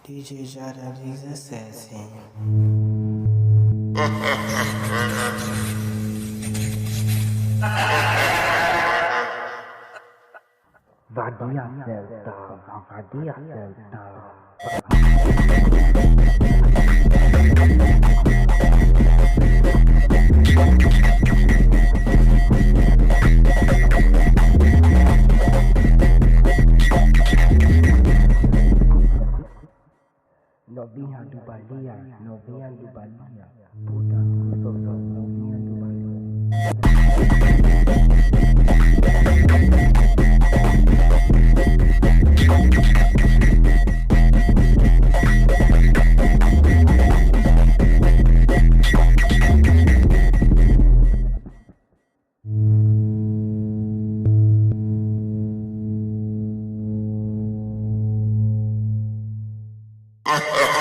DJ Jada Jesus says Vadia Delta, Vadia Delta. Novia Dubalia, Novia Dubalia, Buddha, Soso, Novia Ha ha